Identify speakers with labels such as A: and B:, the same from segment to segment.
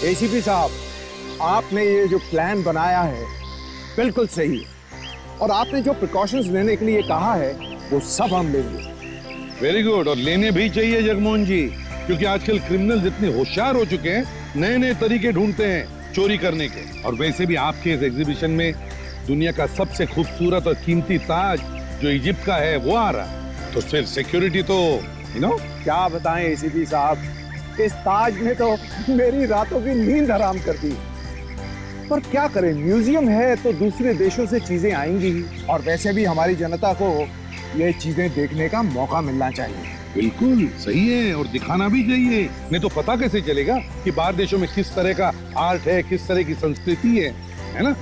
A: ACP साहब, आपने ये जो प्लान बनाया है बिल्कुल सही है, और आपने जो प्रिकॉशंस लेने के लिए कहा है वो सब हम लेंगे।
B: वेरी गुड, और लेने भी चाहिए जगमोहन जी, क्योंकि आजकल क्रिमिनल इतने होशियार हो चुके हैं, नए नए तरीके ढूंढते हैं चोरी करने के। और वैसे भी आपके इस एग्जीबिशन में दुनिया का सबसे खूबसूरत और कीमती ताज जो इजिप्ट का है वो आ रहा, तो फिर सिक्योरिटी तो
A: क्या बताएं एसीपी साहब, इस ताज ने तो मेरी रातों की नींद हराम कर दी। पर क्या करें, म्यूजियम है तो दूसरे देशों से चीजें आएंगी ही, और वैसे भी हमारी जनता को ये चीजें देखने का मौका मिलना चाहिए।
B: बिल्कुल सही है, और दिखाना भी चाहिए, नहीं तो पता कैसे चलेगा कि बाहर देशों में किस तरह का आर्ट है, किस तरह की संस्कृति है ना।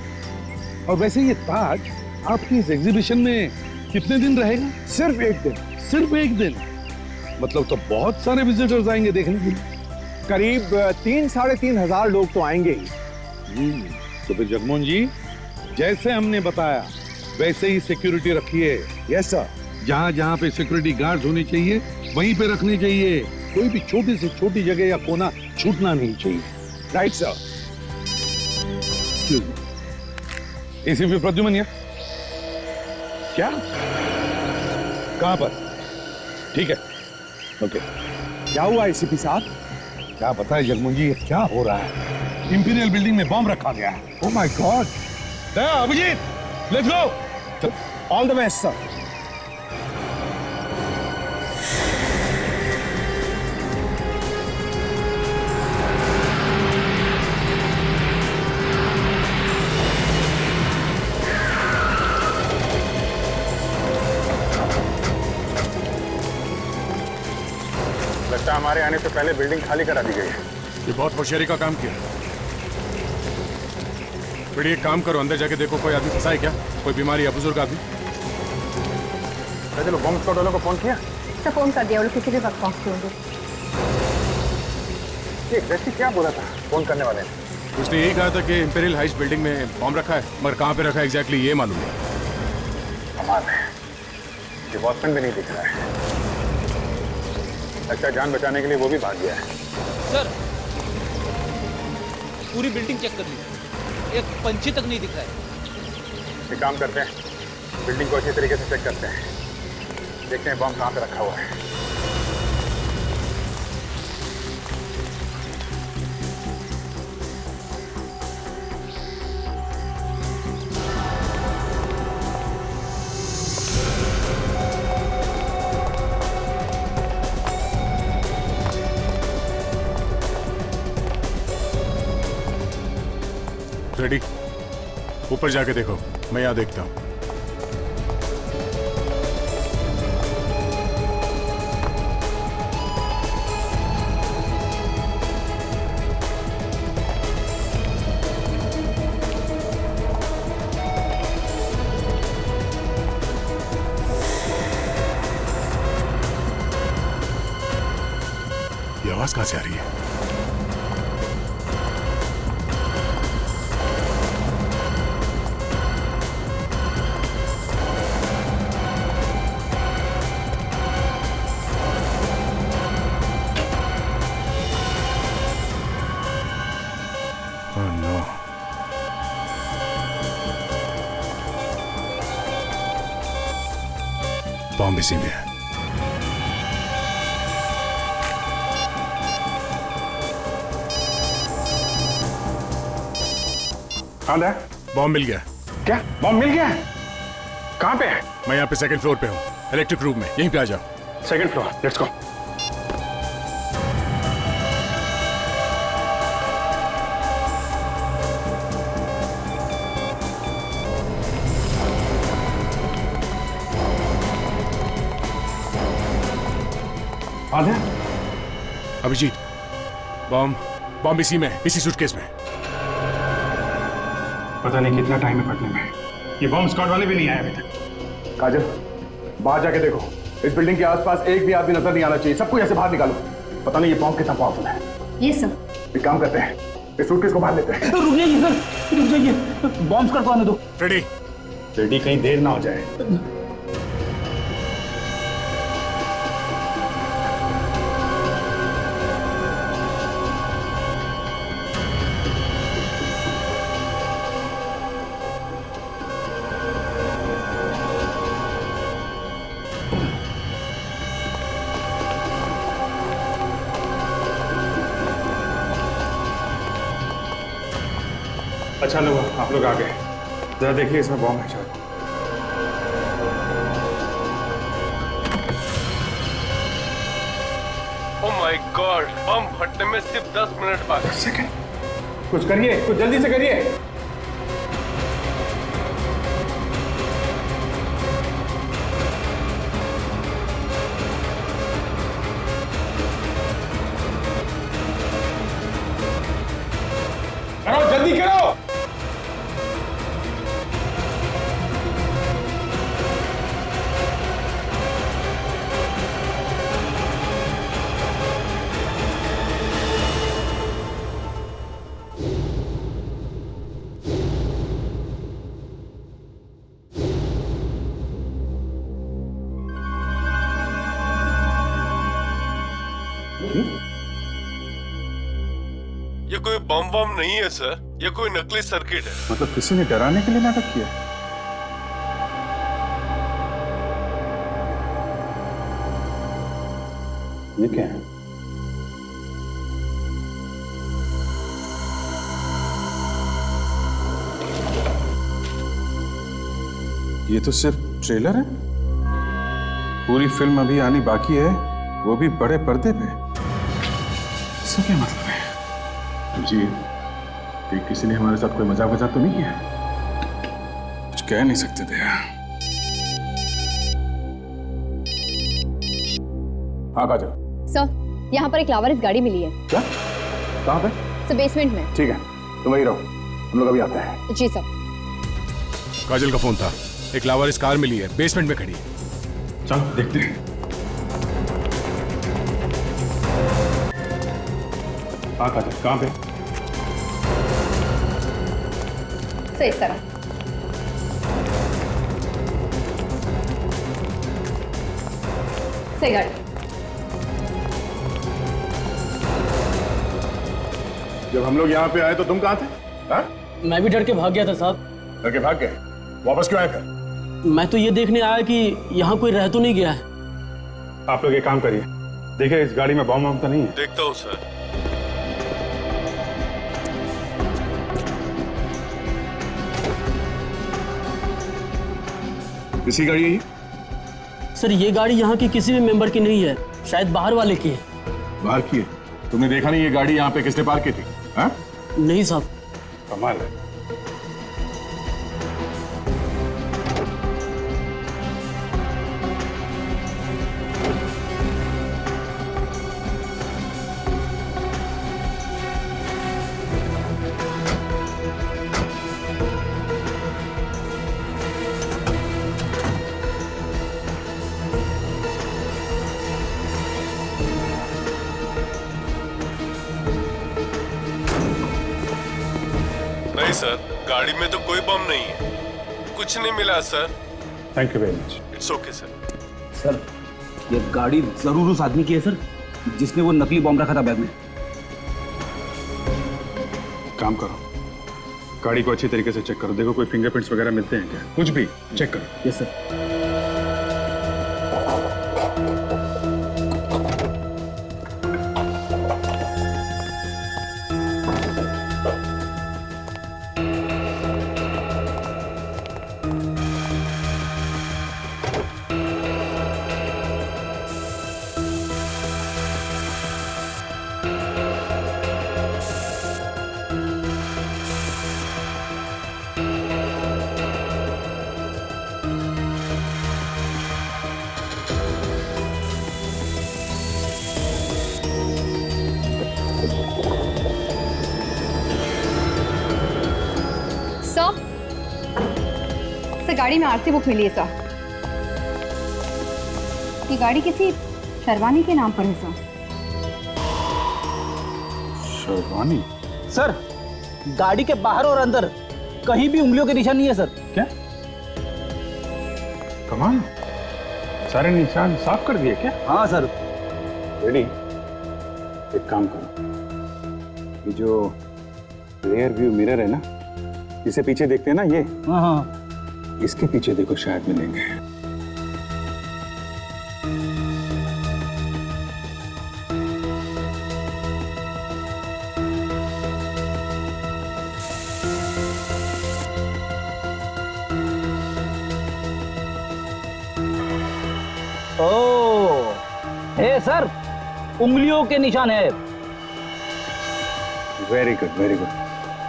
B: और वैसे ये ताज आपकी इस एग्जीबिशन में कितने दिन रहेगा?
A: सिर्फ एक दिन।
B: सिर्फ एक दिन? मतलब तो बहुत सारे विजिटर्स आएंगे देखने के लिए।
A: करीब 3-3.5 लोग तो आएंगे ही।
B: तो फिर जगमोहन जी, जैसे हमने बताया वैसे ही सिक्योरिटी रखिए।
A: Yes sir.
B: जहाँ जहाँ पे सिक्योरिटी गार्ड होने चाहिए वहीं पे रखने चाहिए, कोई भी छोटी से छोटी जगह या कोना छूटना नहीं चाहिए।
A: Right sir.
B: एसीपी प्रद्युमन क्या? कहाँ पर? ठीक है, ओके।
A: क्या हुआ एसीपी साहब?
B: क्या बताए जगमोहन जी, क्या हो रहा है? इंपीरियल बिल्डिंग में बम रखा गया है।
A: Oh my god.
B: Abhijit, let's go.
A: All the best sir.
C: लगता है हमारे आने से पहले बिल्डिंग खाली करा दी गई है।
D: ये बहुत होशियारी का काम किया। फिर एक काम करो, अंदर जाके देखो कोई आदमी फंसा है क्या, कोई बीमारी या बुजुर्ग आदमी।
C: चलो बॉम्ब स्क्वाड वालों को फोन किया?
E: सब फोन कर दिया, वो लोग किसी भी वक्त पहुंचते होंगे।
C: ये एग्जैक्टली क्या बोला था फोन करने वाले ने?
D: उसने यही कहा था कि इंपीरियल हाइट्स बिल्डिंग में बॉम्ब रखा है, मगर कहाँ पे रखा है एग्जैक्टली ये मालूम नहीं।
C: कमाल है, डिपार्टमेंट भी नहीं दिख रहा है। अच्छा, जान बचाने के लिए वो भी भाग गया है।
F: सर, पूरी बिल्डिंग चेक कर ली, एक पंछी तक नहीं दिख रहा है।
C: एक काम करते हैं, बिल्डिंग को अच्छी तरीके से चेक करते हैं, देखते हैं बॉम्ब कहाँ पे रखा हुआ है।
D: रेडी, ऊपर जाके देखो, मैं यहाँ देखता हूँ। ये आवाज कहाँ से आ रही है? बॉम्ब इसी में है। बॉम्ब मिल गया।
C: क्या बॉम्ब मिल गया है? कहाँ पे है?
D: मैं यहाँ पे सेकंड फ्लोर पे हूँ, इलेक्ट्रिक रूम में, यहीं पे आ जाओ।
C: Second floor, let's go.
D: Abhijit, bomb इसी में, इसी सूटकेस में।
C: पता नहीं कितना टाइम है फटने में। ये बॉम्ब स्क्वाड वाले भी नहीं आए अभी तक। काजल, बाहर जाके देखो, इस बिल्डिंग के आसपास एक भी आदमी नजर नहीं आना चाहिए। सबको ऐसे बाहर निकालो। पता नहीं ये बॉम्ब कितना पावरफुल है।
E: ये सब
C: एक काम करते हैं, इस सूटकेस को बाहर लेते हैं।
A: रुक जाइए सर, रुक जाइए, बॉम्ब स्क्वाड को आने दो।
D: रेडी?
C: रेडी, कहीं देर ना हो जाए। अच्छा लोग आप लोग आ गए, जरा देखिए इसमें बॉम्ब है शायद।
G: ओह माय गॉड, बम फटने में सिर्फ 10 मिनट बाकी।
C: सेकंड, कुछ करिए, कुछ जल्दी से करिए। करो जल्दी करो।
G: ये कोई बम बम नहीं है सर, ये कोई नकली सर्किट है।
C: मतलब किसी ने डराने के लिए नाटक किया। ये क्या है? ये तो सिर्फ ट्रेलर है, पूरी फिल्म अभी आनी बाकी है, वो भी बड़े पर्दे पे। इसका क्या मतलब है? जी, कि किसी ने हमारे साथ कोई मजाक तो नहीं किया? कुछ कह नहीं सकते थे। हाँ काजल।
E: सर, यहाँ पर एक लावारिस गाड़ी मिली है।
C: क्या? कहाँ पे?
E: सर, बेसमेंट में।
C: ठीक है, तुम वहीं रहो, हम लोग अभी आते हैं।
E: जी सर।
D: काजल का फोन था, एक लावारिस कार मिली है, बेसमेंट में खड़ी है।
C: चलो देखते हैं। हाँ काजल, कहाँ पे?
E: सर, इस तरह। सही गाड़ी।
C: जब हम लोग यहाँ पे आए तो तुम कहाँ थे? हाँ?
H: मैं भी डर के भाग गया था साहब।
C: डर के भाग गए? वापस क्यों आए फिर?
H: मैं तो ये देखने आया कि यहाँ कोई रह तो नहीं गया है।
C: आप लोग एक काम करिए, देखिए इस गाड़ी में बम वम तो नहीं है।
G: देखता हूँ सर।
C: किसी गाड़ी है ये?
H: सर, ये गाड़ी यहाँ की किसी भी मेंबर की नहीं है, शायद बाहर वाले की है।
C: बाहर की है? तुमने देखा नहीं ये गाड़ी यहाँ पे किसने पार्क की थी? हाँ?
H: नहीं साहब।
C: कमाल है।
G: नहीं सर, गाड़ी में तो कोई बम नहीं है, कुछ नहीं मिला sir.
C: Thank you very much.
G: It's okay sir.
I: Sir, ये गाड़ी जरूर उस आदमी की है सर, जिसने वो नकली बॉम्ब रखा था बैग में।
C: काम करो, गाड़ी को अच्छी तरीके से चेक करो, देखो कोई फिंगरप्रिंट्स वगैरह मिलते हैं क्या, कुछ भी चेक करो।
I: Yes sir.
E: सर, गाड़ी में आरसी बुक मिली है सर। ये गाड़ी किसी शर्वानी के नाम पर है सर।
C: शर्वानी?
I: सर, गाड़ी के बाहर और अंदर कहीं भी उंगलियों के निशान नहीं है सर।
C: क्या? कमाल, सारे निशान साफ कर दिए क्या?
I: हाँ सर।
C: रेडी? एक काम करो, ये जो रियर व्यू मिरर है ना, जिसे पीछे देखते हैं ना, ये
I: हाँ हाँ,
C: इसके पीछे देखो, शायद मिलेंगे।
I: ओ, हे सर, उंगलियों के निशान है।
C: Very good, very good.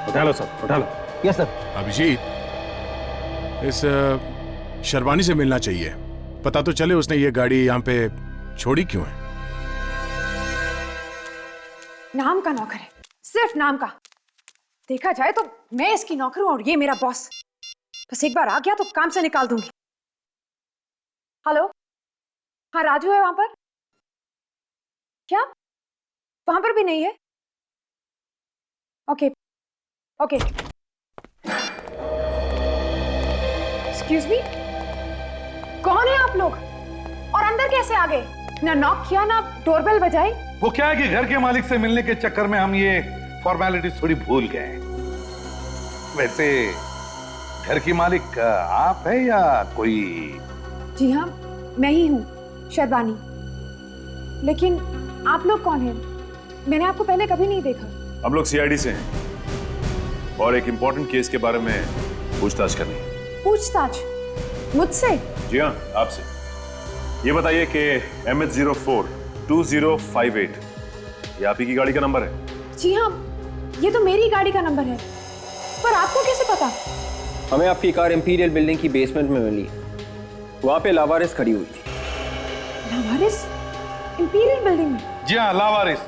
C: उठा लो सर, उठा लो।
I: Yes sir.
D: अभिजीत, इस शर्वानी से मिलना चाहिए। पता तो चले उसने ये गाड़ी यहाँ पे छोड़ी क्यों है।
J: नाम का नौकर है, सिर्फ नाम का। देखा जाए तो मैं इसकी नौकर हूं और ये मेरा बॉस। बस एक बार आ गया तो काम से निकाल दूंगी। हेलो, हाँ राजू है वहां पर? क्या वहां पर भी नहीं है? Okay okay. एक्सक्यूज मी, कौन है आप लोग और अंदर कैसे आ गए? ना नॉक किया ना डोरबेल बजाई।
B: वो क्या है कि घर के मालिक से मिलने के चक्कर में हम ये फॉर्मेलिटीज थोड़ी भूल गए। वैसे घर की मालिक आप है या कोई?
J: जी हाँ, मैं ही हूँ, शर्वानी। लेकिन आप लोग कौन हैं? मैंने आपको पहले कभी नहीं देखा।
G: हम लोग सीआईडी से हैं और एक इम्पोर्टेंट केस के बारे में पूछताछ करनी है।
J: पूछताछ? मुझसे?
G: जी हाँ, आपसे। ये बताइए कि MH04 2058 ये आप ही की गाड़ी का नंबर है?
J: जी हाँ, ये तो मेरी गाड़ी का नंबर है। पर आपको कैसे पता?
K: हमें आपकी कार इंपीरियल बिल्डिंग की बेसमेंट में मिली। वहां पे लावारिस खड़ी हुई थी।
J: लावारिस? इंपीरियल बिल्डिंग में?
B: जी हाँ, लावारिस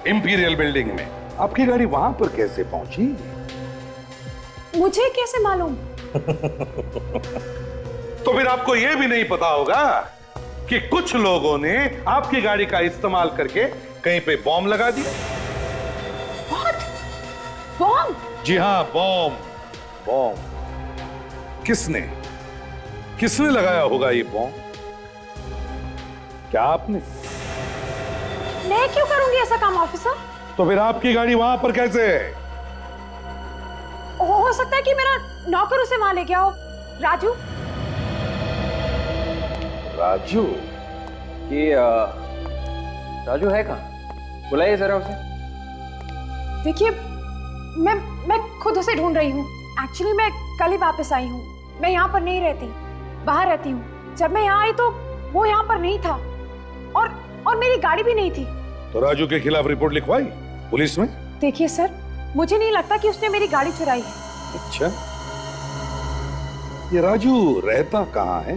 B: इंपीरियल बिल्डिंग में। आपकी गाड़ी वहां पर कैसे पहुंची?
J: मुझे कैसे मालूम?
B: तो फिर आपको यह भी नहीं पता होगा कि कुछ लोगों ने आपकी गाड़ी का इस्तेमाल करके कहीं पे बॉम्ब लगा दिया।
J: बॉम्ब?
B: जी हाँ, बॉम्ब। बॉम्ब किसने किसने लगाया होगा ये बॉम्ब? क्या आपने?
J: मैं क्यों करूंगी ऐसा काम ऑफिसर?
B: तो फिर आपकी गाड़ी वहां पर कैसे है?
J: हो सकता है कि मेरा नौकर उसे वहां ले गया हो। राजू?
B: राजू?
K: कि राजू है कहाँ? बुलाइए जरा उसे।
J: देखिए, मैं खुद उसे ढूंढ रही हूँ। एक्चुअली मैं कल ही वापस आई हूँ। मैं यहाँ पर नहीं रहती, बाहर रहती हूँ। जब मैं यहाँ आई तो वो यहाँ पर नहीं था और मेरी गाड़ी भी नहीं थी।
B: तो राजू के खिलाफ रिपोर्ट लिखवाई पुलिस में?
J: देखिए सर, मुझे नहीं लगता कि उसने मेरी गाड़ी चुराई है।
B: अच्छा, ये राजू रहता कहाँ है?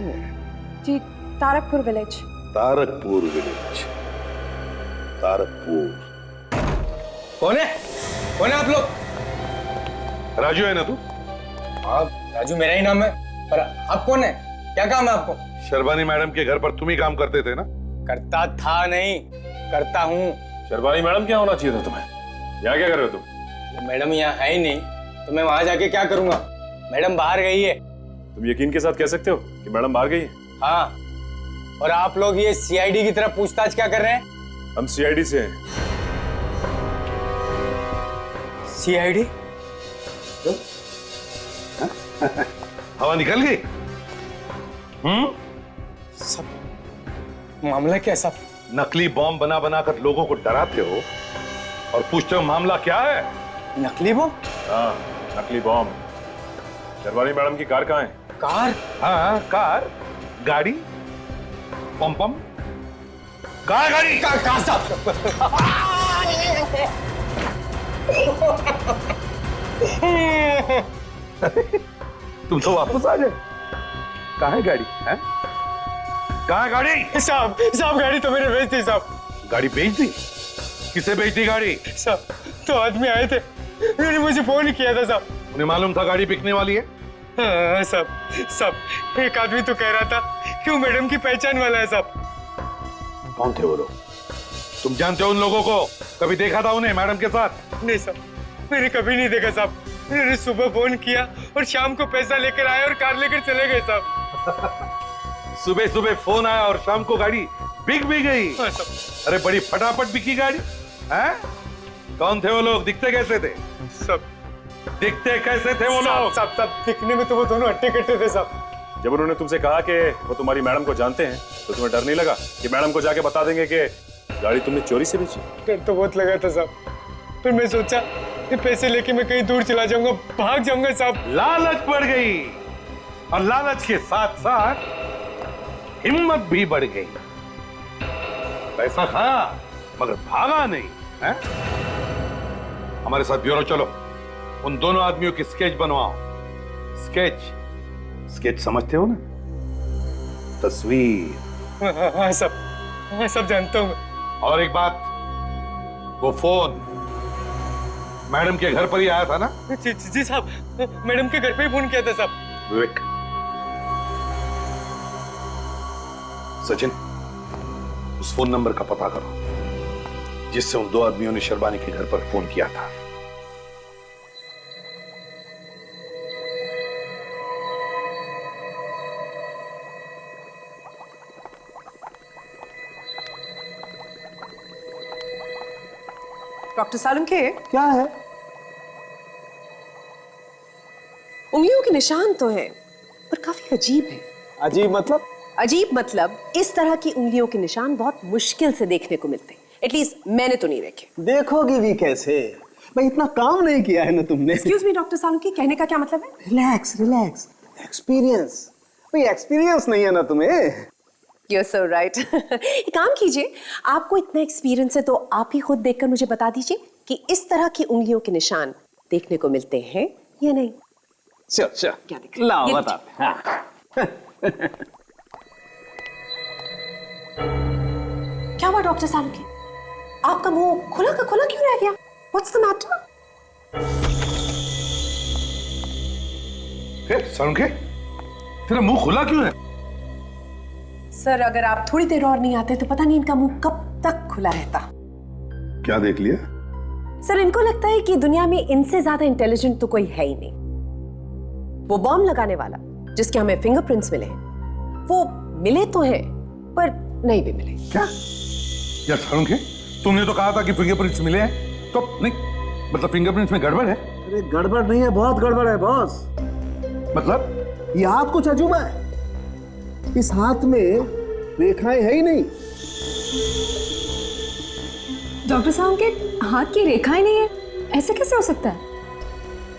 J: जी, तारकपुर विलेज।
B: तारकपुर विलेज। तारकपुर।
K: कौन है? कौन है आप लोग?
B: राजू है ना तू?
K: आप? राजू मेरा ही नाम है। पर आप कौन है? क्या काम है आपको?
B: शर्वानी मैडम के घर पर तुम ही काम करते थे ना?
K: करता था नहीं, करता हूँ।
G: शर्वानी मैडम क्या होना चाहिए था तुम्हें? यहाँ क्या कर रहे हो तुम?
K: मैडम यहाँ है ही नहीं तो मैं वहां जाके क्या करूंगा? मैडम बाहर गई है।
G: तुम यकीन के साथ कह सकते हो कि मैडम बाहर गई है?
K: हाँ, और आप लोग ये सीआईडी की तरफ पूछताछ क्या कर रहे हैं?
G: हम सीआईडी से हैं।
K: सीआईडी?
B: हवा निकल गई?
K: सब मामला क्या सब?
B: नकली बॉम्ब बना बनाकर लोगों को डराते हो और पूछते हो मामला क्या है?
K: नकली बॉम्ब?
G: हाँ, नकली बॉम्ब। शर्वानी मैडम की कार कहाँ है?
K: कार?
B: हाँ, कार, गाड़ी, पम पम, कार, गाड़ी,
K: कार साहब।
B: तुम तो वापस आ जाए। कहाँ है गाड़ी? है? कहाँ है गाड़ी?
K: साहब गाड़ी तो मैंने बेच दी साहब।
B: गाड़ी बेच दी? किसे बेच दी गाड़ी?
K: साहब, तो आदमी आए थे, उन्होंने मुझे फोन किया था साहब।
B: उन्हें मालूम था गाड़ी बिकने वाली है?
K: हाँ साहब, एक आदमी तो कह रहा था कि वो मैडम की पहचान वाला है साहब।
B: कौन थे वो लोग? तुम जानते हो उन लोगों को? कभी देखा था उन्हें मैडम के साथ?
K: नहीं साहब, मैंने कभी नहीं देखा साहब। उन्होंने सुबह फोन किया और शाम को पैसा लेकर आए और कार लेकर चले गए साहब।
B: सुबह सुबह फोन आया और शाम को गाड़ी बिक भी गई?
K: हाँ साहब।
B: अरे बड़ी फटाफट बिकी गाड़ी। हैं? कौन थे वो लोग? दिखते कैसे थे?
K: सब
B: दिखते कैसे थे वो लोग?
K: सब दिखने में तो वो दोनों हट्टे कट्टे थे साहब।
G: जब उन्होंने तुमसे कहा कि वो तुम्हारी मैडम को जानते हैं तो तुम्हें डर नहीं लगा कि मैडम को जाके बता देंगे कि गाड़ी तुमने चोरी से बेची?
K: डर तो बहुत लगा था साहब, फिर मैं सोचा कि पैसे लेके मैं कहीं दूर चला जाऊंगा, भाग जाऊंगा साहब।
B: लालच बढ़ गई और लालच के साथ साथ हिम्मत भी बढ़ गई। पैसा खाया मगर भागा नहीं है? हमारे साथ ब्यूरो चलो, उन दोनों आदमियों की स्केच बनवाओ। स्केच स्केच समझते हो ना? तस्वीर।
K: हाँ सब जानता हूँ मैं।
B: और एक बात, वो फोन मैडम के घर पर ही आया था ना?
K: जी साहब, मैडम के घर पे ही फोन किया था साहब।
B: विवेक, सचिन, उस फोन नंबर का पता करो जिससे उन दो आदमियों ने शर्बानी के घर पर फोन किया था।
J: डॉक्टर सालुंखे,
A: क्या है?
J: उंगलियों के निशान तो हैं, पर काफी अजीब है।
A: अजीब मतलब?
J: अजीब मतलब इस तरह की उंगलियों के निशान बहुत मुश्किल से देखने को मिलते हैं। एटलीस्ट मैंने तो नहीं देखे।
A: देखोगी भी कैसे? भाई इतना काम नहीं किया है ना तुमने।
J: एक्सक्यूज मी डॉक्टर सालुंखे, कहने का क्या मतलब है?
A: Relax relax, experience. भाई एक्सपीरियंस नहीं है ना तुम्हें?
J: You're so right. एक काम कीजिए, आपको इतना एक्सपीरियंस है तो आप ही खुद देखकर मुझे बता दीजिए कि इस तरह की उंगलियों के निशान देखने को मिलते हैं या नहीं।
A: चल
J: क्या दिख रहा है?
A: लाओ
J: ये
A: बता। हाँ।
J: क्या हुआ डॉक्टर सालुंखे? आपका मुंह खुला का खुला क्यों रह गया? What's the matter?
B: सालुंखे, तेरा मुंह खुला क्यों है?
J: सर, अगर आप थोड़ी देर और नहीं आते तो पता नहीं इनका मुंह कब तक खुला रहता।
B: क्या देख लिया?
J: सर, इनको लगता है कि दुनिया में इनसे ज्यादा इंटेलिजेंट तो कोई है ही नहीं। वो बॉम्ब लगाने वाला जिसके हमें फिंगरप्रिंट्स मिले हैं, वो मिले तो हैं पर नहीं भी मिले।
B: क्या यार सालुंखे, तुमने तो कहा था कि फिंगरप्रिंट्स मिले हैं, तो नहीं मतलब फिंगरप्रिंट्स में गड़बड़ है?
A: अरे गड़बड़ नहीं है, बहुत गड़बड़ है बॉस।
B: मतलब
A: ये हाथ कुछ अजूबा है। इस हाथ में रेखाएं है ही नहीं।
E: डॉक्टर साहब के हाथ की रेखाएं नहीं है, ऐसे कैसे हो सकता है?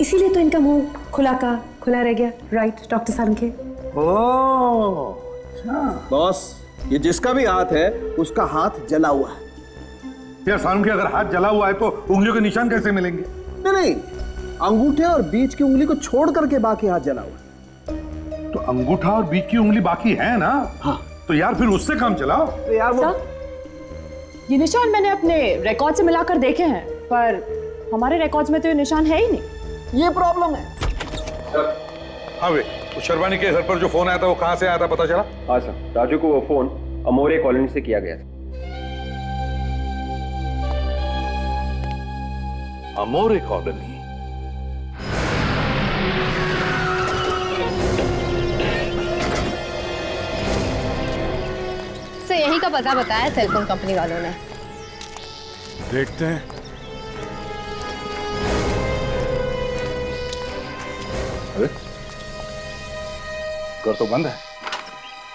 J: इसीलिए तो इनका मुंह खुला का खुला रह गया। Right doctor Salunkhe?
A: Oh boss, ये जिसका भी हाथ है उसका हाथ जला हुआ है।
B: यार सालुंखे, अगर हाथ जला हुआ है तो उंगलियों के निशान कैसे मिलेंगे?
A: नहीं, अंगूठे और बीच की उंगली को छोड़ करके बाकी हाथ जला हुआ है।
B: तो अंगूठा और बीच की उंगली बाकी है ना?
A: हाँ।
B: तो यार फिर उससे काम चलाओ।
A: तो यार वो
E: ये निशान मैंने अपने रिकॉर्ड से मिलाकर देखे हैं, पर हमारे रिकॉर्ड्स में तो ये निशान है ही नहीं।
A: ये प्रॉब्लम है।
B: हाँ वे, उस शर्बानी के घर पर जो फोन आया था वो कहाँ से आया था पता चला?
L: हाँ सर, राजू को वो फोन अमोरे कॉलोनी से किया गया था।
B: अमोरे कॉलोनी?
E: से यही का पता बताया सेलफोन कंपनी वालों ने।
D: देखते हैं।
B: अरे घर तो बंद है,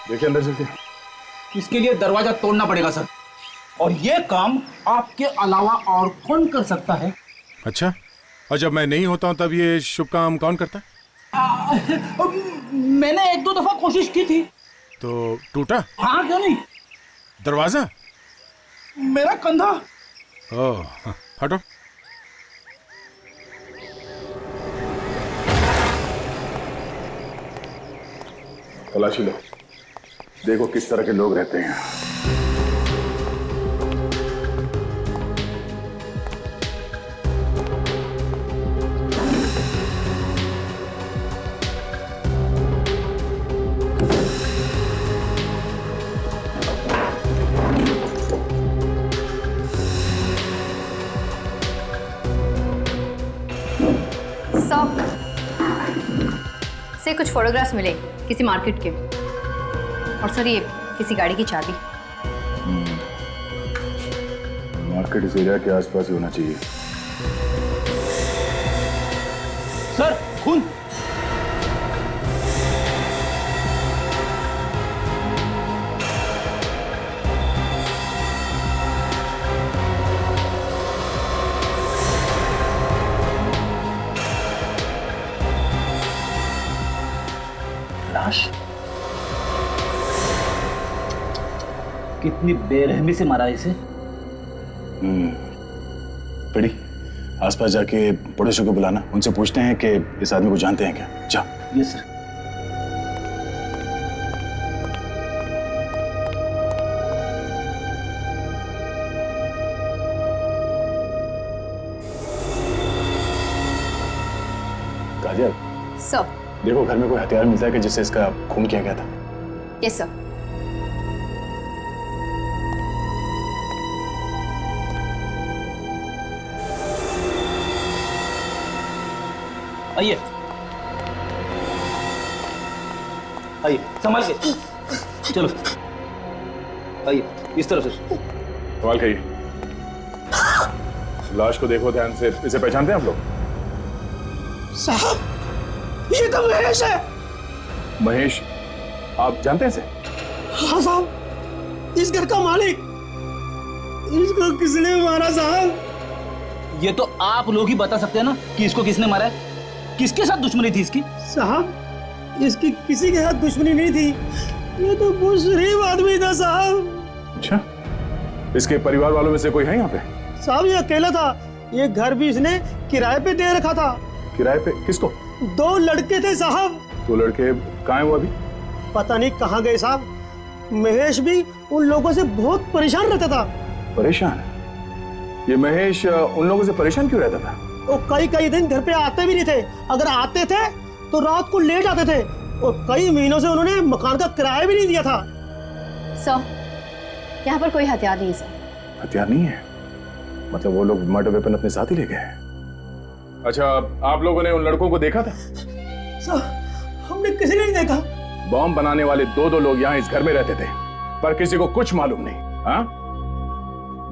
B: देखिए अंदर चलते।
I: इसके लिए दरवाजा तोड़ना पड़ेगा सर, और ये काम आपके अलावा और कौन कर सकता है?
D: अच्छा, और जब मैं नहीं होता हूं तब ये शुभ काम कौन करता है?
I: मैंने एक दो दफा कोशिश की थी।
D: तो टूटा?
I: हाँ, क्यों नहीं।
D: दरवाजा?
I: मेरा कंधा।
D: ओह, हटो।
B: तलाशी लो, देखो किस तरह के लोग रहते हैं।
E: से कुछ फोटोग्राफ्स मिले किसी मार्केट के, और सर ये किसी गाड़ी की चाबी।
B: मार्केट इस एरिया के आसपास ही होना चाहिए।
I: सर, खून। कितनी बेरहमी से मारा इसे।
C: बड़ी आसपास जाके पड़ोसियों को बुलाना, उनसे पूछते हैं कि इस आदमी को जानते हैं क्या। जा।
I: Yes sir.
C: काजल,
E: सर।
C: देखो घर में कोई हथियार मिलता है कि जिससे इसका खून किया गया था।
E: Yes sir.
I: आइए आइए, संभाल के चलो। आइए इस तरफ से।
C: सवाल करिए। लाश को देखो ध्यान से। इसे पहचानते हैं आप लोग?
H: साहब ये तो महेश है।
C: महेश, आप जानते हैं इसे?
H: हाँ साहब, इस घर का मालिक। इसको किसने मारा साहब?
I: ये तो आप लोग ही बता सकते हैं ना कि इसको किसने मारा है। किसके साथ दुश्मनी थी इसकी?
H: साहब इसकी किसी के साथ दुश्मनी नहीं थी, ये तो बहुत शरीफ आदमी था साहब।
C: अच्छा, इसके परिवार वालों में से कोई है यहाँ पे?
H: साहब ये अकेला था, ये घर भी इसने किराए पे दे रखा था।
C: किराए पे? किसको?
H: 2 लड़के थे साहब।
C: 2 लड़के कहाँ हैं वो अभी?
H: पता नहीं कहाँ गए साहब। महेश भी उन लोगों से बहुत परेशान रहता था।
C: परेशान? ये महेश उन लोगों से परेशान क्यों रहता था?
H: वो कई दिन घर पे आते भी नहीं थे। अगर आते थे तो रात को लेट आते थे, और कई महीनों से उन्होंने मकान का किराया भी नहीं दिया था।
E: सर, यहाँ पर कोई हथियार नहीं सर।
C: हथियार नहीं है? मतलब वो लोग मर्डर वेपन अपने साथ ही ले गए? अच्छा, आप लोगों ने उन लड़कों को देखा था?
H: सर, हमने किसी ने नहीं देखा।
C: बॉम्ब बनाने वाले 2 लोग यहाँ इस घर में रहते थे, पर किसी को कुछ मालूम नहीं। हाँ,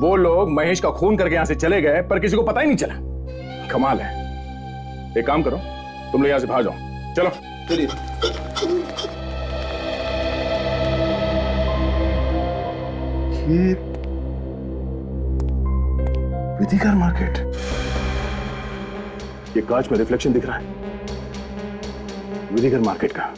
C: वो लोग महेश का खून करके यहाँ से चले गए, पर किसी को पता ही नहीं चला। कमाल है। एक काम करो, तुम लोग यहाँ से भाग जाओ। चलो
I: चलिए।
C: विधिकर मार्केट, ये कांच में रिफ्लेक्शन दिख रहा है विधिकर मार्केट का।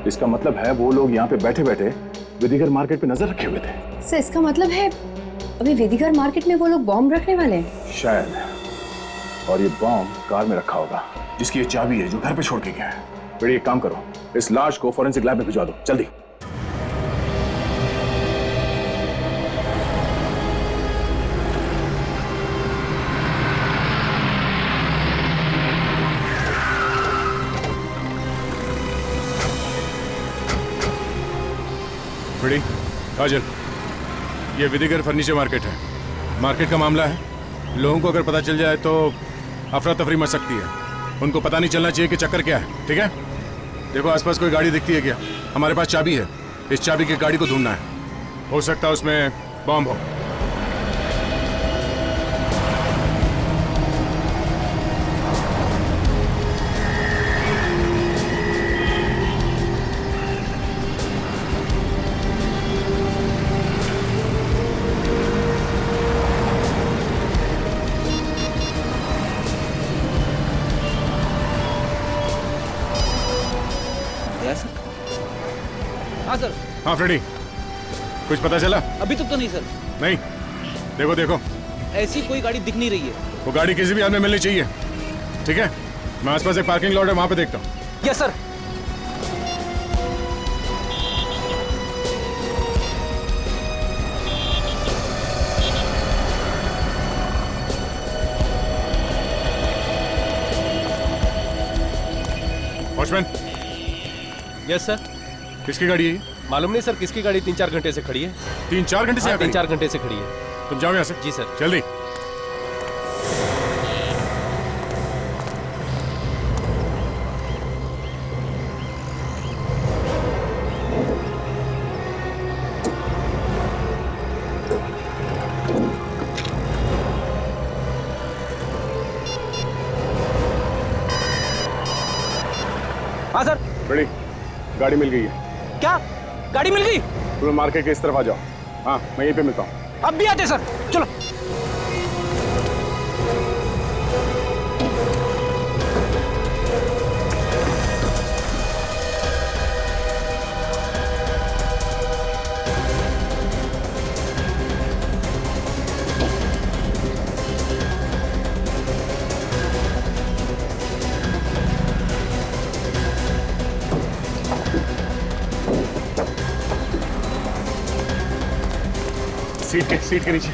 C: इसका मतलब है वो लोग यहाँ पे बैठे बैठे विधिकर मार्केट पे नजर रखे हुए थे।
E: सर, इसका मतलब है अभी विधिकर मार्केट में वो लोग बॉम्ब रखने वाले हैं
C: शायद। और ये बॉम्ब कार में रखा होगा, जिसकी ये चाबी है जो घर पे छोड़ के गया है। बेटे एक काम करो, इस लाश को फॉरेंसिक लैब में भिजवा दो जल्दी।
D: बड़ी काजल, ये विधिकर फर्नीचर मार्केट है। मार्केट का मामला है, लोगों को अगर पता चल जाए तो अफरा तफरी मच सकती है। उनको पता नहीं चलना चाहिए कि चक्कर क्या है। ठीक है, देखो आसपास कोई गाड़ी दिखती है क्या? हमारे पास चाबी है, इस चाबी की गाड़ी को ढूंढना है। हो सकता है उसमें बॉम्ब हो।
F: हाँ सर।
D: हाँ फ्रेडी, कुछ पता चला?
F: अभी तक तो नहीं सर।
D: नहीं, देखो देखो,
F: ऐसी कोई गाड़ी दिख नहीं रही है।
D: वो गाड़ी किसी भी हाल में मिलनी चाहिए। ठीक है, मैं आसपास एक पार्किंग लॉट है, वहां पे देखता हूँ।
F: Yes sir.
D: Watchman.
K: Yes sir.
D: किसकी गाड़ी है ये?
K: मालूम नहीं सर, किसकी गाड़ी 3-4 घंटे से खड़ी है।
D: 3-4 घंटे से?
K: 3-4 घंटे से खड़ी है।
D: तुम जाओ यहाँ से।
K: जी सर।
D: जल्दी।
F: हाँ सर।
C: बड़ी गाड़ी मिल गई है।
F: क्या गाड़ी मिल गई?
C: तुम मार्केट के इस तरफ आ जाओ। हाँ, मैं यहीं पे मिलता हूँ।
F: अब भी आते सर, चलो।
C: सीट के नीचे।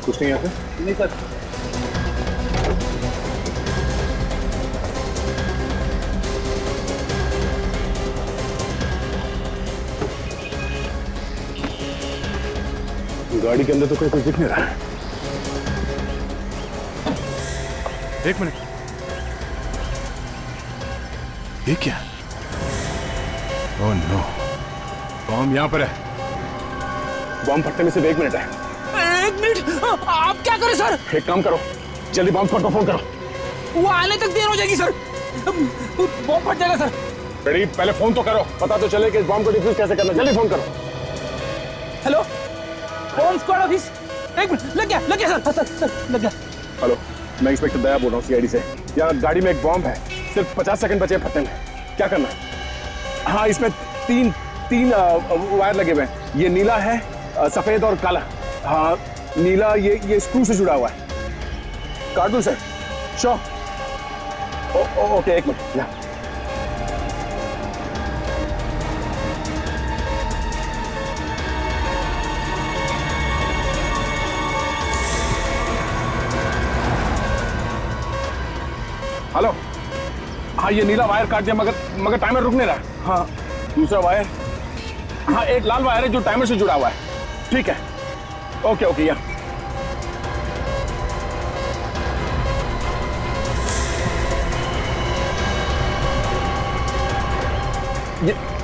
C: कुछ नहीं आता?
L: नहीं सर।
C: गाड़ी के अंदर तो कोई कुछ दिख नहीं रहा।
D: एक मिनट, ये क्या? ओह नो, बॉम्ब यहां पर है।
C: बॉम्ब फटने में सिर्फ 1 मिनट है।
I: 1 मिनट? आप क्या करें सर?
C: एक काम करो, जल्दी बॉम्ब स्क्वाड को फोन करो।
I: वो आने तक देर हो जाएगी सर। बॉम्ब फट जाएगा सर।
C: रेडी, पहले फोन तो करो, पता तो चले कि इस बॉम्ब को डिफ्यूज कैसे करना। जल्दी फोन करो।
I: Hello, bomb squad office. 1 minute, लग गया सर। सर लग गया।
C: हेलो, मैं इंस्पेक्टर दया बोल रहा हूँ सीआईडी से। यार गाड़ी में एक बॉम्ब है, सिर्फ 50 सेकंड बचे फटने में। क्या करना है? हाँ, इसमें तीन वायर लगे हुए हैं। ये नीला है, सफेद और काला। हाँ, नीला ये स्क्रू से जुड़ा हुआ है। काट दूं सर? श्योर। Okay, 1 minute. या हेलो, हाँ ये नीला वायर काट दिया, मगर टाइमर रुक नहीं रहा। हाँ, दूसरा वायर, हाँ एक लाल वायर है जो टाइमर से जुड़ा हुआ है। ठीक है, ओके या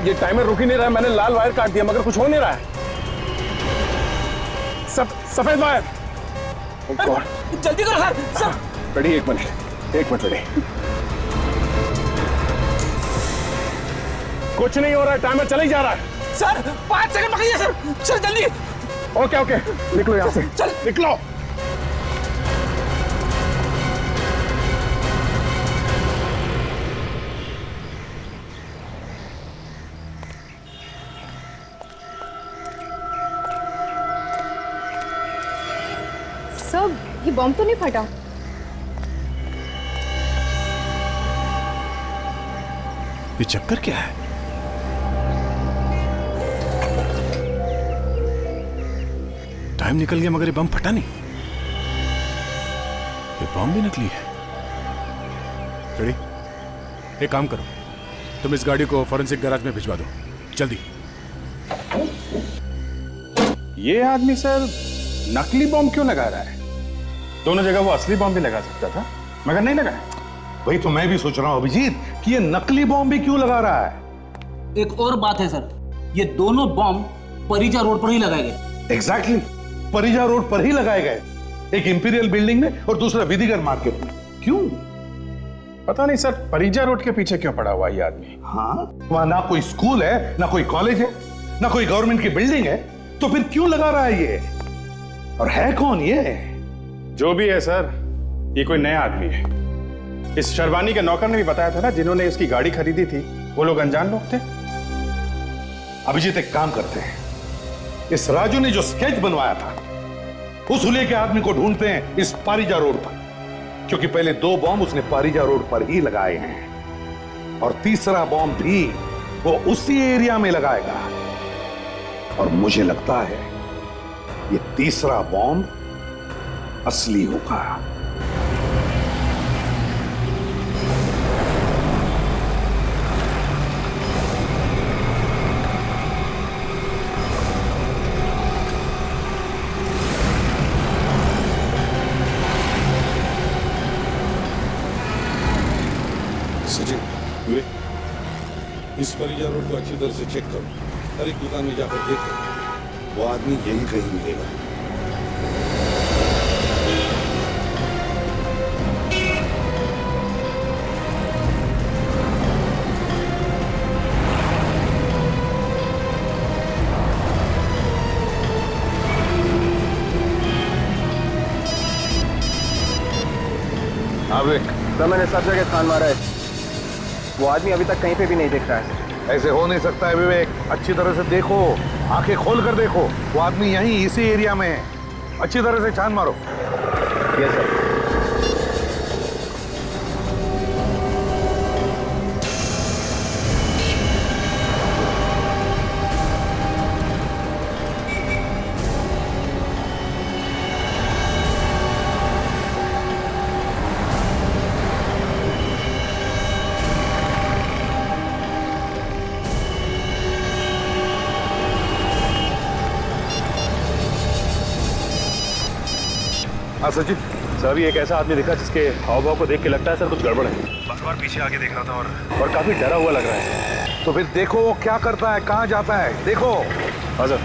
C: ये टाइमर रुक ही नहीं रहा है। मैंने लाल वायर काट दिया मगर कुछ हो नहीं रहा है। सफेद वायर।
I: जल्दी करो sir. Sir
C: ready, 1 minute ready. कुछ नहीं हो रहा है, टाइमर चला ही जा रहा है।
I: सर 5 सेकंड पकड़िए सर। सर जल्दी।
C: ओके, निकलो यहाँ से।
I: चल
C: निकलो।
J: सब ये बॉम्ब तो नहीं फटा?
D: ये चक्कर क्या है? टाइम निकल गया मगर ये बम फटा नहीं। ये बम भी नकली है। रेडी, एक काम करो, तुम इस गाड़ी को फॉरेंसिक गैराज में भिजवा दो जल्दी।
C: ये आदमी सर नकली बॉम्ब क्यों लगा रहा है? दोनों जगह वो असली बॉम्ब भी लगा सकता था मगर नहीं लगाया।
B: वही तो मैं भी सोच रहा हूं अभिजीत कि ये नकली बॉम्ब भी क्यों लगा रहा है।
I: एक और बात है सर, ये दोनों बॉम्ब परिजा रोड पर ही लगाए गए।
B: एग्जैक्टली, परिजा रोड पर ही लगाए गए। एक इंपीरियल बिल्डिंग में और दूसरा विधिगर मार्केट में। क्यों?
C: पता नहीं सर, परिजा रोड के पीछे क्यों पड़ा हुआ ये आदमी?
B: हाँ, वहां ना कोई स्कूल है, ना कोई कॉलेज है, ना कोई गवर्नमेंट की बिल्डिंग है, तो फिर क्यों लगा रहा है ये? और है कौन ये?
C: जो भी है सर, ये कोई नया आदमी है। इस शर्वानी के नौकर ने भी बताया था ना, जिन्होंने इसकी गाड़ी खरीदी थी वो लोग अनजान लोग थे।
B: अभिजीत एक काम करते हैं, इस राजू ने जो स्केच बनवाया था उस हुलिये के आदमी को ढूंढते हैं इस पारिजा रोड पर, क्योंकि पहले 2 बॉम्ब उसने पारिजा रोड पर ही लगाए हैं और तीसरा बॉम्ब भी वो उसी एरिया में लगाएगा। और मुझे लगता है ये तीसरा बॉम्ब असली होगा। इस परिजा रोड को अच्छी तरह से चेक करो। हर एक दुकान में जाकर देखो, वो आदमी यहीं कहीं मिलेगा।
L: सर मैंने सब जगह छान मारा है, वो आदमी अभी तक कहीं पे भी नहीं दिख रहा है।
B: ऐसे हो नहीं सकता है विवेक, अच्छी तरह से देखो, आंखें खोल कर देखो, वो आदमी यहीं इसी एरिया में है, अच्छी तरह से छान मारो।
L: Yes sir.
B: हाँ सचिन,
G: सर अभी एक ऐसा आदमी दिखा जिसके हाव भाव को देख के लगता है सर कुछ गड़बड़ है। बार बार पीछे आगे देख रहा था और काफी डरा हुआ लग रहा है।
B: तो फिर देखो वो क्या करता है, कहाँ जाता है, देखो।
G: हाँ सर।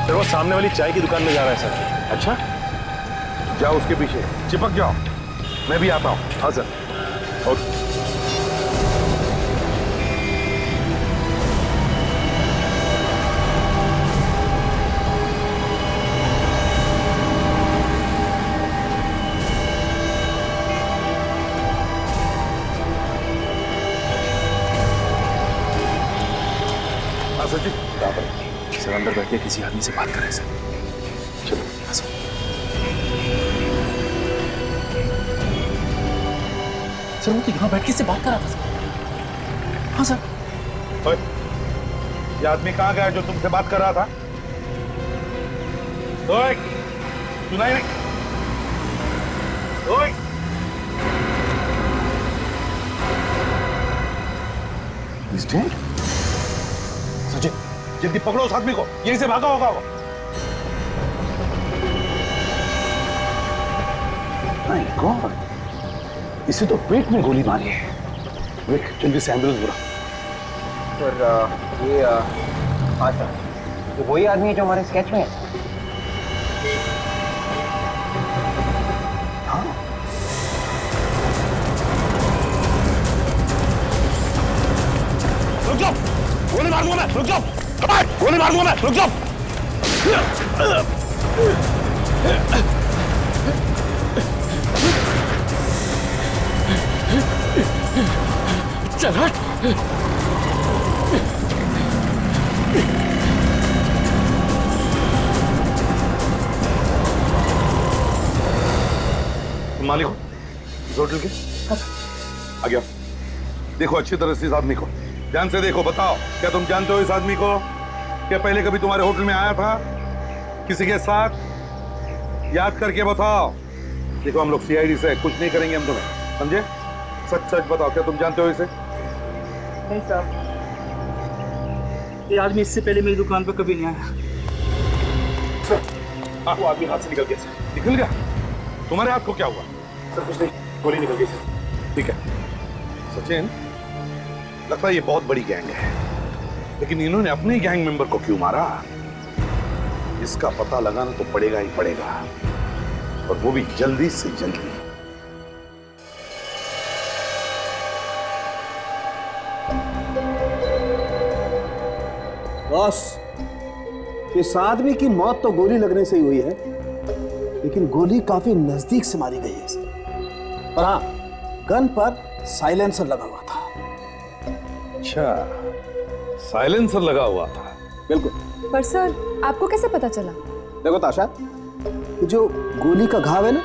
G: सर वो सामने वाली चाय की दुकान में जा रहा है सर।
B: अच्छा, जाओ उसके पीछे, चिपक जाओ, मैं भी आता हूँ।
G: हाँ सर। ओके। सर अंदर बैठ के किसी आदमी से बात कर रहे हैं सर। चलो। हाँ सर।
I: सर वो तो यहाँ बैठ के इससे बात कर रहा था सर। हाँ सर।
B: ओए, ये आदमी कहाँ गया जो तुमसे बात कर रहा था? ओए, सुनाई नहीं? ओए, He's dead? सचिन, जल्दी पकड़ो उस आदमी को, यहीं से भागा होगा वो। My God, इसे तो पेट में गोली मारी है। विक, जल्दी से एम्बुलेंस बुलाओ।
L: सर ये हाँ सर, ये वही आदमी है जो हमारे स्केच में है।
B: हाँ। रुक जाओ, गोली मार दूंगा मैं, रुक जाओ, गोली मार दूंगा मैं, रुक जाओ।
K: चल हट।
B: मालिक हो इस होटल के? आ गया। देखो अच्छी तरह से इस आदमी को, ध्यान से देखो, बताओ क्या तुम जानते हो इस आदमी को? क्या पहले कभी तुम्हारे होटल में आया था किसी के साथ? याद करके बताओ। देखो हम लोग सीआईडी से कुछ नहीं करेंगे हम तुम्हें, समझे? सच सच बताओ, क्या तुम जानते हो इसे?
I: नहीं साहब, ये आदमी इससे पहले मेरी दुकान पर कभी नहीं आया।
B: हाँ, वो आदमी हाथ से निकल गया। निकल गया? तुम्हारे हाथ को क्या हुआ?
G: सर कुछ नहीं, गोली निकल गई सर।
B: ठीक है सचिन, लगता है ये बहुत बड़ी गैंग है, लेकिन इन्होंने अपने गैंग मेंबर को क्यों मारा? इसका पता लगाना तो पड़ेगा ही पड़ेगा, और वो भी जल्दी से जल्दी।
A: बॉस, इस आदमी की मौत तो गोली लगने से ही हुई है, लेकिन गोली काफी नजदीक से मारी गई है इसे। पर हाँ, गन पर साइलेंसर लगा हुआ था।
B: अच्छा, साइलेंसर लगा हुआ था?
A: बिल्कुल।
J: पर सर, आपको कैसे पता चला?
A: देखो ताशा, ये जो गोली का घाव है ना,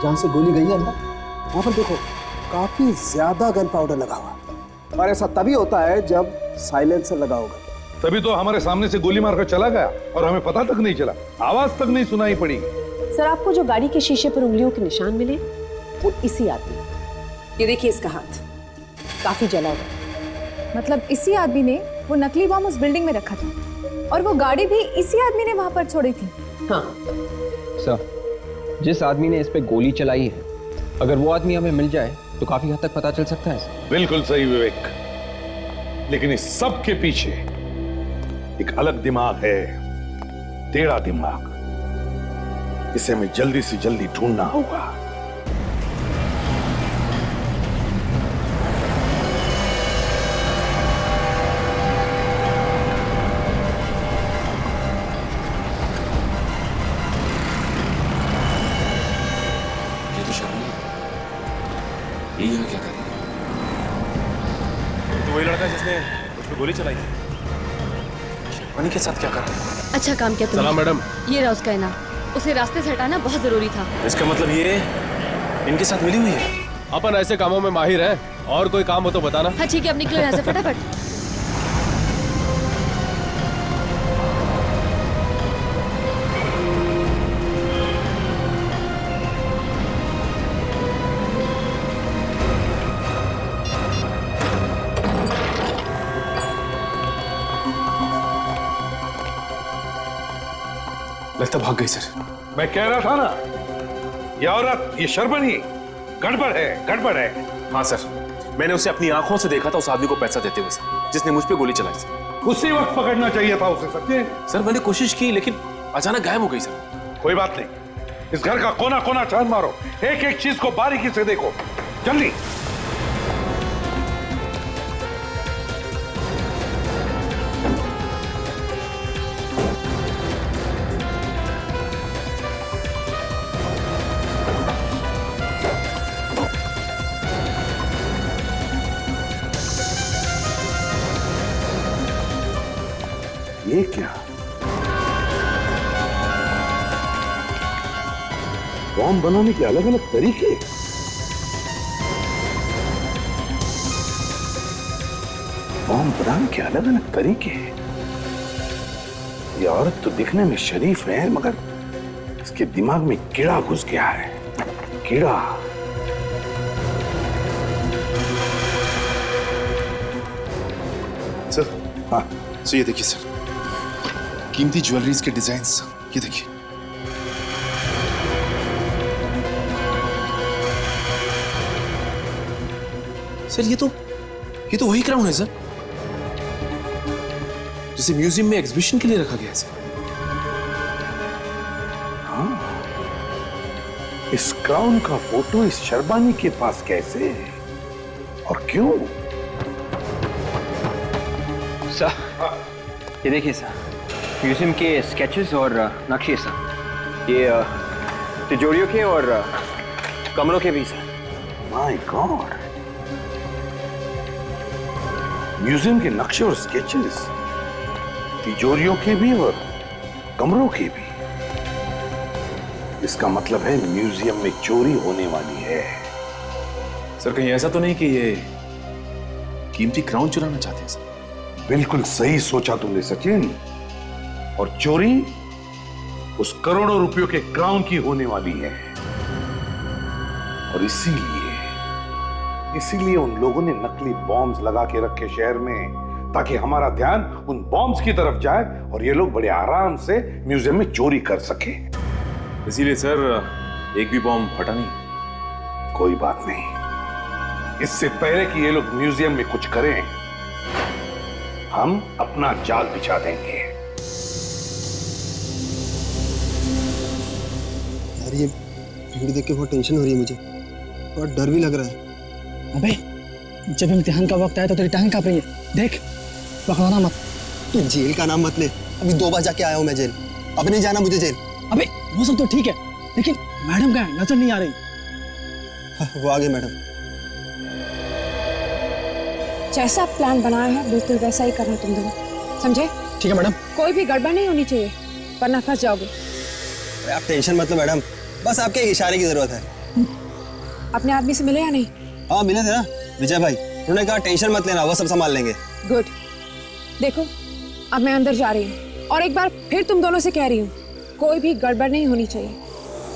A: जहां से गोली गई है अंदर, वहां पर देखो काफी ज्यादा गन पाउडर लगा हुआ। और ऐसा तभी होता है जब साइलेंसर लगा होगा।
B: तभी तो हमारे सामने से गोली मारकर चला गया और हमें पता तक नहीं चला, आवाज तक नहीं सुनाई पड़ी।
E: सर, आपको जो गाड़ी के शीशे पर उंगलियों के निशान मिले वो इसी आदमी, ये देखिए इसका हाथ काफी जला हुआ।
J: मतलब इसी आदमी ने वो नकली बम उस बिल्डिंग में रखा था, और वो गाड़ी भी इसी आदमी ने वहां पर छोड़ी थी।
E: हाँ
L: सर, जिस आदमी ने इस पे गोली चलाई है, अगर वो आदमी हमें मिल जाए तो काफी हद तक पता चल सकता है।
B: बिल्कुल सही विवेक, लेकिन इस सब के पीछे एक अलग दिमाग है, टेढ़ा दिमाग। इसे हमें जल्दी से जल्दी ढूंढना होगा।
G: गोली चलाई है। शेरवानी के साथ क्या कर रहे हैं?
M: अच्छा काम किया तुमने।
D: सलाम मैडम।
M: ये रहा उसका इनाम। उसे रास्ते से हटाना बहुत जरूरी था।
G: इसका मतलब ये इनके साथ मिली हुई है।
D: अपन ऐसे कामों में माहिर हैं, और कोई काम हो तो बताना।
M: हाँ ठीक है, अब निकलो यहाँ से फटाफट।
C: लगता भाग गई सर।
B: मैं कह रहा था ना, ये औरत, ये शर्बनी गड़बड़ है।
G: हाँ सर, मैंने उसे अपनी आंखों से देखा था उस आदमी को पैसा देते हुए सर, जिसने मुझ पे गोली चलाई सर।
B: उसी वक्त पकड़ना चाहिए था उसे सचिन।
G: सर मैंने कोशिश की लेकिन अचानक गायब हो गई सर।
B: कोई बात नहीं, इस घर का कोना कोना छान मारो, एक एक चीज को बारीकी से देखो, जल्दी। ये क्या? बॉम्ब बनाने के अलग अलग तरीके। बॉम्ब बनाने के अलग अलग तरीके। ये औरत तो दिखने में शरीफ है, मगर इसके दिमाग में कीड़ा घुस गया है। कीड़ा।
C: सर, हाँ, सो ये देखिए सर, कीमती ज्वेलरीज के डिजाइन्स, ये देखिए।
G: सर ये तो वही क्राउन है सर, जिसे म्यूजियम में एग्जीबिशन के लिए रखा गया है सर।
B: हाँ, इस क्राउन का फोटो इस शर्बानी के पास कैसे और क्यों?
L: सर, ये देखिए सर, म्यूजियम के स्केचेस और नक्शे सर। ये तिजोरियों के और कमरों के भी सर।
B: माय गॉड, म्यूजियम के नक्शे और स्केचेस, तिजोरियों के भी और कमरों के भी। इसका मतलब है म्यूजियम में चोरी होने वाली है।
G: सर कहीं ऐसा तो नहीं कि ये कीमती क्राउन चुराना चाहते हैं सर?
B: बिल्कुल सही सोचा तुमने सचिन, और चोरी उस करोड़ों रुपयों के क्राउन की होने वाली है। और इसीलिए उन लोगों ने नकली बॉम्ब्स लगा के रखे शहर में, ताकि हमारा ध्यान उन बॉम्ब्स की तरफ जाए और ये लोग बड़े आराम से म्यूजियम में चोरी कर सके।
G: इसीलिए सर एक भी बॉम्ब फटा नहीं।
B: कोई बात नहीं, इससे पहले कि ये लोग म्यूजियम में कुछ करें, हम अपना जाल बिछा देंगे।
N: यार ये भीड़ देख के बहुत टेंशन हो रही है मुझे, और डर भी लग रहा है।
H: अबे जब इम्तिहान का वक्त आया तो तेरी टांग कांप रही है, देख पकड़ाना मत।
N: तू जेल का नाम मत ले, अभी 2 बार जाके आया हूँ मैं जेल, अब नहीं जाना मुझे जेल।
H: अबे वो सब तो ठीक है, लेकिन मैडम कहाँ है? नजर नहीं आ रही।
N: वो आ गई मैडम।
J: जैसा प्लान बनाया है बिल्कुल वैसा ही करना तुम दोनों, समझे?
H: ठीक है मैडम।
J: कोई भी गड़बड़ नहीं होनी चाहिए, वरना फंस जाओगे।
N: आप टेंशन मत लो मैडम, बस आपके इशारे की जरूरत है।
J: अपने आदमी से मिले या नहीं?
N: हाँ मिले थे ना, विजय भाई, उन्होंने कहा टेंशन मत लेना, वो सब संभाल लेंगे।
J: गुड। देखो अब मैं अंदर जा रही हूँ, और एक बार फिर तुम दोनों से कह रही हूँ, कोई भी गड़बड़ नहीं होनी चाहिए।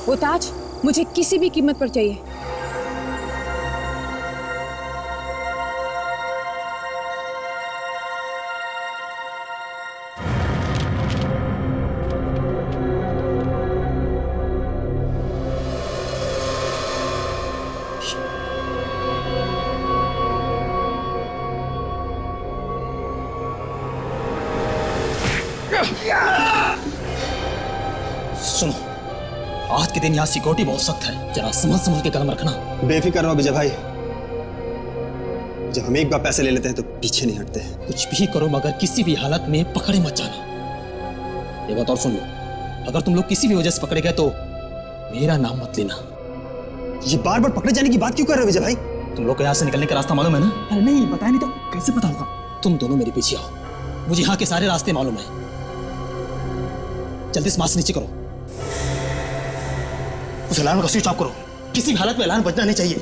J: वो ताज मुझे किसी भी कीमत पर चाहिए।
I: सुनो, आज के दिन यहाँ सिक्योरिटी बहुत सख्त है, जरा समझ के कदम रखना।
N: बेफिक्र रहो विजय भाई, जब हम एक बार पैसे ले लेते हैं तो पीछे नहीं हटते।
I: कुछ भी करो मगर किसी भी हालत में पकड़े मत जाना। ये बात और सुन लो, अगर तुम लोग किसी भी वजह से पकड़े गए तो मेरा नाम मत लेना।
N: ये बार बार पकड़े जाने की बात क्यों कर रहे हो विजय भाई?
I: तुम लोग को यहाँ से निकलने का रास्ता मालूम है ना?
H: अरे नहीं, बताया नहीं तो कैसे पता होगा?
I: तुम दोनों मेरे पीछे आओ, मुझे यहाँ के सारे रास्ते मालूम है। जल्दी से मास्क नीचे करो, उस अलार्म का स्विच ऑफ करो, किसी भी हालत में अलार्म बजना नहीं चाहिए।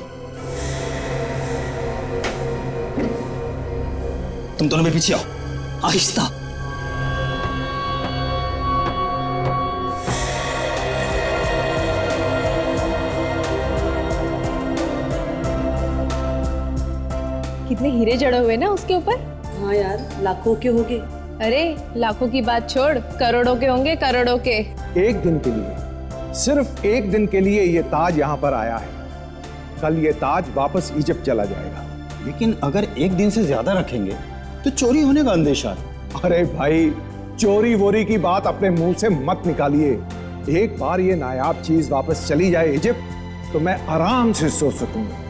I: तुम दोनों मेरे पीछे आओ, आहिस्ता।
M: कितने हीरे जड़े हुए ना उसके ऊपर।
E: हाँ यार, लाखों के होंगे।
M: अरे लाखों की बात छोड़, करोड़ों के होंगे, करोड़ों के।
A: एक दिन के लिए, सिर्फ एक दिन के लिए ये ताज यहाँ पर आया है। कल ये ताज वापस इजिप्ट चला जाएगा।
O: लेकिन अगर एक दिन से ज्यादा रखेंगे तो चोरी होने का अंदेशा है।
A: अरे भाई, चोरी वोरी की बात अपने मुंह से मत निकालिए। एक बार ये नायाब चीज वापस चली जाए इजिप्ट तो मैं आराम से सो सकूंगा।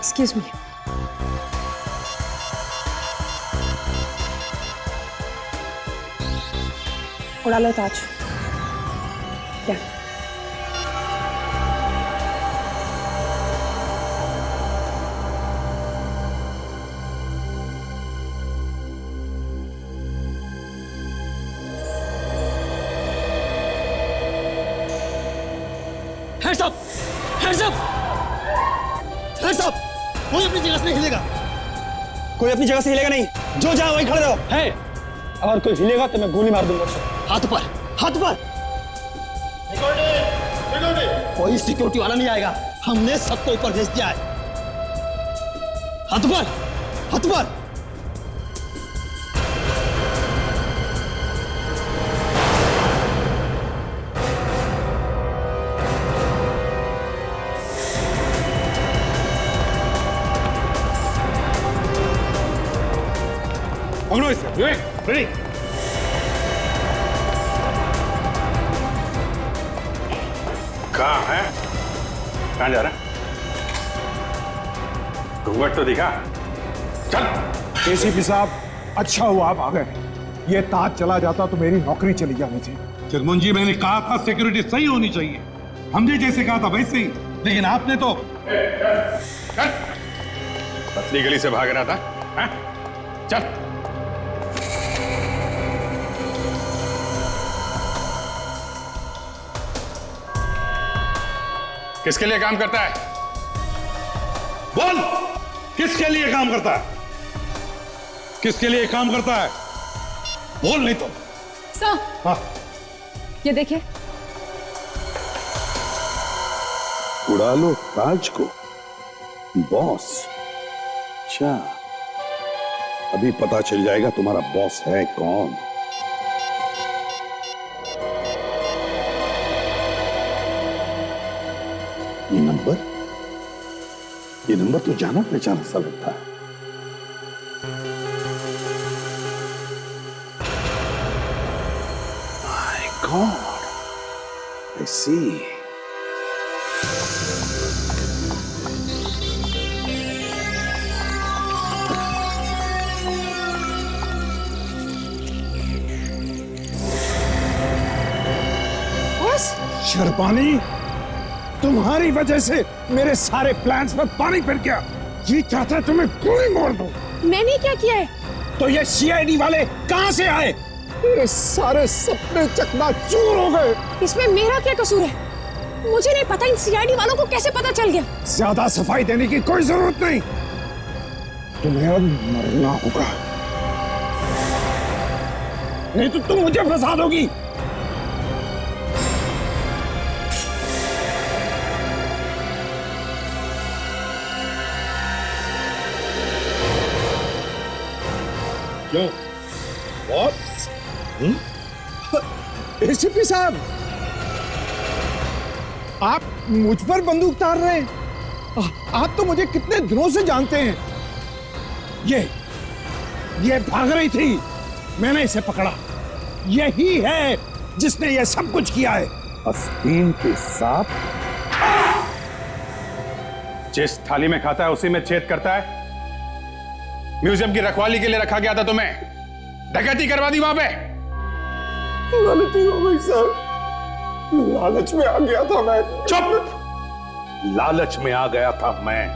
E: Excuse me. उड़ा लो ताज। क्या?
I: Hands up! Hands up! Hands up! कोई अपनी जगह से नहीं हिलेगा।
H: कोई अपनी जगह से हिलेगा नहीं, जो जहां वहीं खड़े रहो। है, अगर कोई हिलेगा तो मैं गोली मार दूंगा उसको।
I: हाथ पर, हाथ पर। कोई सिक्योरिटी वाला नहीं आएगा, हमने सबको ऊपर भेज दिया है। हाथ पर, हाथ पर।
B: पकड़ो इसे, विवेक, रेडी।
C: कहाँ है? कहाँ जा रहा है? घूंघट तो दिखा। चल।
A: एसीपी साहब, अच्छा हुआ आप आ गए। ये ताज चला जाता तो मेरी नौकरी चली जानी थी।
B: जगमोहन जी, मैंने कहा था सिक्योरिटी सही होनी चाहिए। हमने जैसे कहा था वैसे ही, लेकिन आपने तो
C: पतली गली से भाग रहा था। हाँ? चल। किसके लिए काम करता है?
B: बोल, किसके लिए काम करता है? किसके लिए काम करता है? बोल नहीं तो।
M: सर,
B: हाँ,
M: ये देखिए।
B: उड़ा लो ताज को, बॉस। अच्छा, अभी पता चल जाएगा तुम्हारा बॉस है कौन। ये नंबर तो जाना पहचाना सा लगता है। My God, I see.
A: Sharbani, तुम्हारी वजह से मेरे सारे प्लान्स पर पानी फिर गया। ये चाहता है तुम्हें गोली मार दूं।
M: मैंने क्या किया है?
A: तो ये सीआईडी वाले कहां से आए? मेरे सारे सपने चकनाचूर हो गए।
M: इसमें मेरा क्या कसूर है? मुझे नहीं पता इन सीआईडी वालों को कैसे पता चल गया।
A: ज्यादा सफाई देने की कोई जरूरत नहीं, तुम्हें अब मरना होगा, नहीं तो तुम मुझे फंसा दोगी।
B: क्यों बॉस?
A: एसीपी साहब, आप मुझ पर बंदूक तार रहे हैं? आप तो मुझे कितने दिनों से जानते हैं। ये भाग रही थी, मैंने इसे पकड़ा। यही है जिसने ये सब कुछ किया है। आस्तीन के साथ
D: जिस थाली में खाता है उसी में छेद करता है। म्यूजियम की रखवाली के लिए रखा गया था तुम्हें, डकैती करवा दी वहां पे।
A: गलती हो गई सर, लालच में आ गया था मैं।
B: चुप! लालच में आ गया था मैं।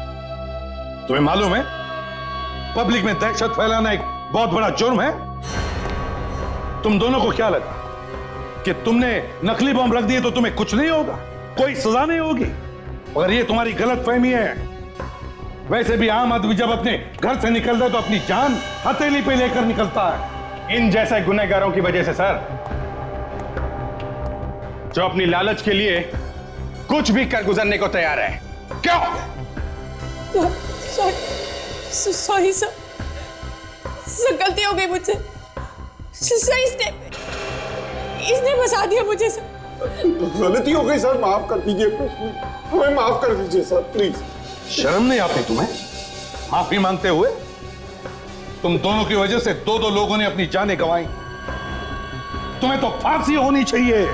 B: तुम्हें मालूम है पब्लिक में दहशत फैलाना एक बहुत बड़ा जुर्म है। तुम दोनों को क्या लगा कि तुमने नकली बम रख दिए तो तुम्हें कुछ नहीं होगा, कोई सजा नहीं होगी? अगर ये तुम्हारी गलत फहमी है। वैसे भी आम आदमी जब अपने घर से निकलता है तो अपनी जान हथेली पे लेकर निकलता है।
D: इन जैसे गुनहगारों की वजह से सर, जो अपनी लालच के लिए कुछ भी कर गुजरने को तैयार है। क्यों?
M: सॉरी सर, गलती हो गई मुझसे। सर इसने फंसा दिया मुझे सर।
A: गलती हो गई सर, माफ कर दीजिए, हमें माफ कर दीजिए सर प्लीज।
B: शर्म नहीं आती तुम्हें माफी मांगते हुए? तुम दोनों की वजह से दो लोगों ने अपनी जानें गंवाई। तुम्हें तो फांसी होनी चाहिए,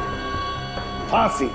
B: फांसी।